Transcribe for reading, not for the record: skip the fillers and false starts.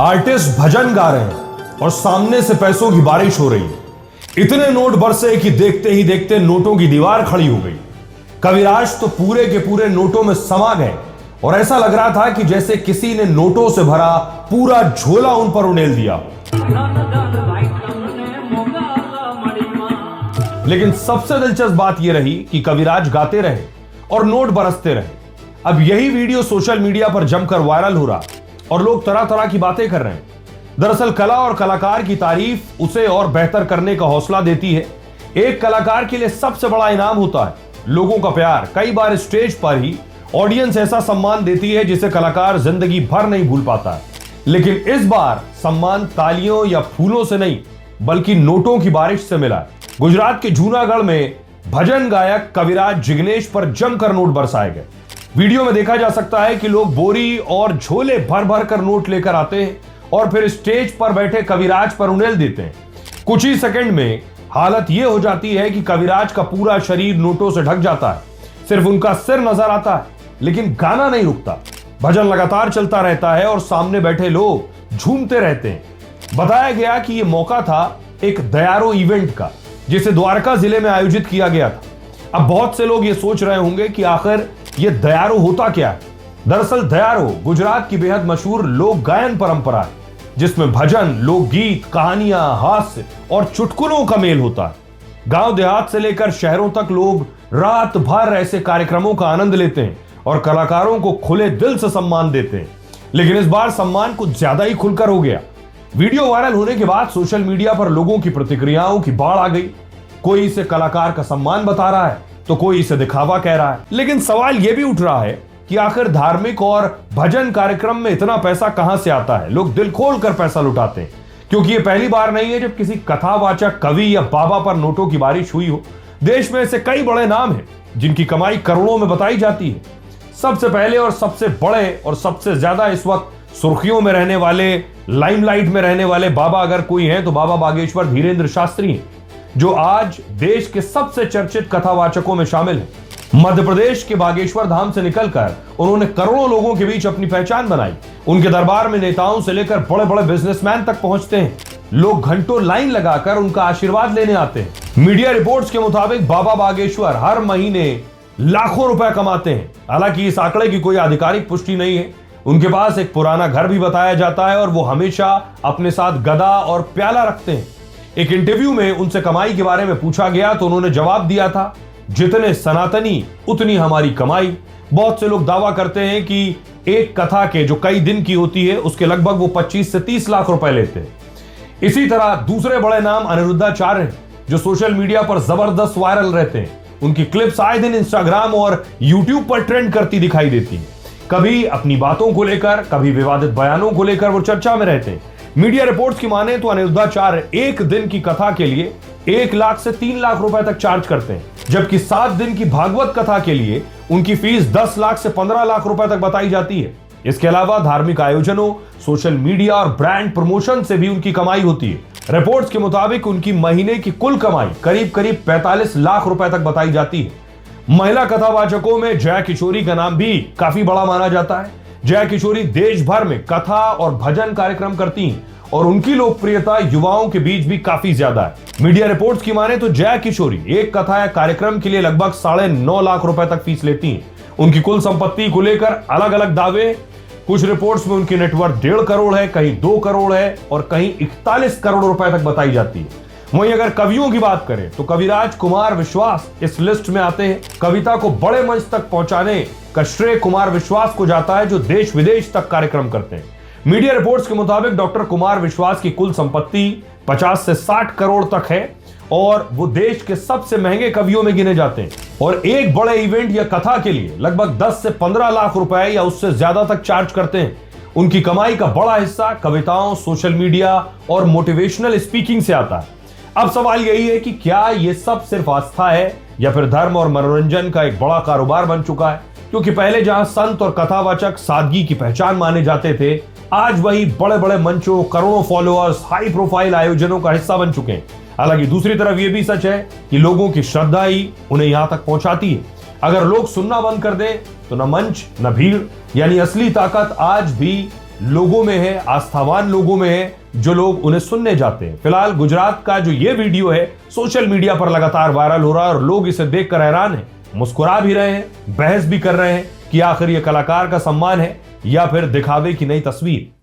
Artist भजन गा रहे हैं और सामने से पैसों की बारिश हो रही है। इतने नोट बरसे कि देखते ही देखते नोटों की दीवार खड़ी हो गई। कविराज तो पूरे के पूरे नोटों में समा गए और ऐसा लग रहा था कि जैसे किसी ने नोटों से भरा पूरा झोला उन पर उड़ेल दिया। लेकिन सबसे दिलचस्प बात यह रही कि कविराज गाते रहे और नोट बरसते रहे। अब यही वीडियो सोशल मीडिया पर जमकर वायरल हो रहा और लोग तरह तरह की बातें कर रहे हैं। दरअसल कला और कलाकार की तारीफ उसे और बेहतर करने का हौसला देती है। एक कलाकार के लिए सबसे बड़ा इनाम होता है लोगों का प्यार। कई बार स्टेज पर ही ऑडियंस ऐसा सम्मान देती है जिसे कलाकार जिंदगी भर नहीं भूल पाता है। लेकिन इस बार सम्मान तालियों या फूलों से नहीं बल्कि नोटों की बारिश से मिला। गुजरात के जूनागढ़ में भजन गायक कविराज जिग्नेश पर जमकर नोट बरसाए गए। वीडियो में देखा जा सकता है कि लोग बोरी और झोले भर भर कर नोट लेकर आते हैं और फिर स्टेज पर बैठे कविराज पर उड़ेल देते हैं। कुछ ही सेकंड में हालत यह हो जाती है कि कविराज का पूरा शरीर नोटों से ढक जाता है। सिर्फ उनका सिर नजर आता है, लेकिन गाना नहीं रुकता। भजन लगातार चलता रहता है और सामने बैठे लोग झूमते रहते हैं। बताया गया कि यह मौका था एक दयारो इवेंट का, जिसे द्वारका जिले में आयोजित किया गया था। अब बहुत से लोग ये सोच रहे होंगे कि आखिर ये दयारो होता क्या है। दरअसल दयारो गुजरात की बेहद मशहूर लोक गायन परंपरा है, जिसमें भजन, लोकगीत, कहानियां, हास्य और चुटकुलों का मेल होता है। गांव देहात से लेकर शहरों तक लोग रात भर ऐसे कार्यक्रमों का आनंद लेते हैं और कलाकारों को खुले दिल से सम्मान देते हैं। लेकिन इस बार सम्मान कुछ ज्यादा ही खुलकर हो गया। वीडियो वायरल होने के बाद सोशल मीडिया पर लोगों की प्रतिक्रियाओं की बाढ़ आ गई। कोई इसे कलाकार का सम्मान बता रहा है तो कोई इसे दिखावा कह रहा है। लेकिन सवाल यह भी उठ रहा है कि आखिर धार्मिक और भजन कार्यक्रम में इतना पैसा कहां से आता है। लोग दिल खोल कर पैसा लुटाते हैं, क्योंकि यह पहली बार नहीं है जब किसी कथावाचक, कवि या बाबा पर नोटों की बारिश हुई हो। देश में ऐसे कई बड़े नाम हैं जिनकी कमाई करोड़ों में बताई जाती है। सबसे पहले और सबसे बड़े और सबसे ज्यादा इस वक्त सुर्खियों में रहने वाले, लाइमलाइट में रहने वाले बाबा अगर कोई हैं तो बाबा बागेश्वर धीरेन्द्र शास्त्री हैं, जो आज देश के सबसे चर्चित कथावाचकों में शामिल हैं। मध्य प्रदेश के बागेश्वर धाम से निकलकर उन्होंने करोड़ों लोगों के बीच अपनी पहचान बनाई। उनके दरबार में नेताओं से लेकर बड़े बड़े बिजनेसमैन तक पहुंचते हैं। लोग घंटों लाइन लगाकर उनका आशीर्वाद लेने आते हैं। मीडिया रिपोर्ट्स के मुताबिक बाबा बागेश्वर हर महीने लाखों रुपए कमाते हैं। हालांकि इस आंकड़े की कोई आधिकारिक पुष्टि नहीं है। उनके पास एक पुराना घर भी बताया जाता है और वो हमेशा अपने साथ गदा और प्याला रखते हैं। एक इंटरव्यू में उनसे कमाई के बारे में पूछा गया तो उन्होंने जवाब दिया था, जितने सनातनी उतनी हमारी कमाई। बहुत से लोग दावा करते हैं कि एक कथा के जो कई दिन की होती है उसके लगभग वो 25 से 30 लाख रुपए लेते हैं। इसी तरह दूसरे बड़े नाम अनिरुद्धाचार्य हैं, जो सोशल मीडिया पर जबरदस्त वायरल रहते हैं। उनकी क्लिप्स आए दिन इंस्टाग्राम और यूट्यूब पर ट्रेंड करती दिखाई देती है। कभी अपनी बातों को लेकर, कभी विवादित बयानों को लेकर वो चर्चा में रहते हैं। मीडिया रिपोर्ट्स की माने तो अनिरुद्धाचार्य एक दिन की कथा के लिए 1 लाख से 3 लाख रुपए तक चार्ज करते हैं, जबकि 7 दिन की भागवत कथा के लिए उनकी फीस 10 लाख से 15 लाख रुपए तक बताई जाती है। इसके अलावा धार्मिक आयोजनों, सोशल मीडिया और ब्रांड प्रमोशन से भी उनकी कमाई होती है। रिपोर्ट्स के मुताबिक उनकी महीने की कुल कमाई करीब करीब 45 लाख रुपए तक बताई जाती है। महिला कथावाचकों में जया किशोरी का नाम भी काफी बड़ा माना जाता है। जया किशोरी देश भर में कथा और भजन कार्यक्रम करती हैं और उनकी लोकप्रियता युवाओं के बीच भी काफी ज्यादा है। मीडिया रिपोर्ट्स की माने तो जया किशोरी एक कथा या कार्यक्रम के लिए लगभग 9.5 लाख रुपए तक फीस लेती हैं। उनकी कुल संपत्ति को लेकर अलग अलग दावे। कुछ रिपोर्ट्स में उनकी नेटवर्थ 1.5 करोड़ है, कहीं 2 करोड़ है और कहीं 41 करोड़ रुपए तक बताई जाती है। वहीं अगर कवियों की बात करें तो कविराज कुमार विश्वास इस लिस्ट में आते हैं। कविता को बड़े मंच तक पहुंचाने का श्रेय कुमार विश्वास को जाता है, जो देश विदेश तक कार्यक्रम करते हैं। मीडिया रिपोर्ट्स के मुताबिक डॉक्टर कुमार विश्वास की कुल संपत्ति 50 से 60 करोड़ तक है और वो देश के सबसे महंगे कवियों में गिने जाते हैं। और एक बड़े इवेंट या कथा के लिए लगभग 10 से 15 लाख रुपए या उससे ज्यादा तक चार्ज करते हैं। उनकी कमाई का बड़ा हिस्सा कविताओं, सोशल मीडिया और मोटिवेशनल स्पीकिंग से आता है। अब सवाल यही है कि क्या ये सब सिर्फ आस्था है या फिर धर्म और मनोरंजन का एक बड़ा कारोबार बन चुका है। क्योंकि पहले जहां संत और कथावाचक सादगी की पहचान माने जाते थे, आज वही बड़े बड़े मंचों, करोड़ों फॉलोअर्स, हाई प्रोफाइल आयोजनों का हिस्सा बन चुके हैं। हालांकि दूसरी तरफ यह भी सच है कि लोगों की श्रद्धा ही उन्हें यहां तक पहुंचाती है। अगर लोग सुनना बंद कर दें तो न मंच न भीड़, यानी असली ताकत आज भी लोगों में है, आस्थावान लोगों में है, जो लोग उन्हें सुनने जाते हैं। फिलहाल गुजरात का जो ये वीडियो है सोशल मीडिया पर लगातार वायरल हो रहा है और लोग इसे देखकर हैरान हैं, मुस्कुरा भी रहे हैं, बहस भी कर रहे हैं कि आखिर ये कलाकार का सम्मान है या फिर दिखावे की नई तस्वीर।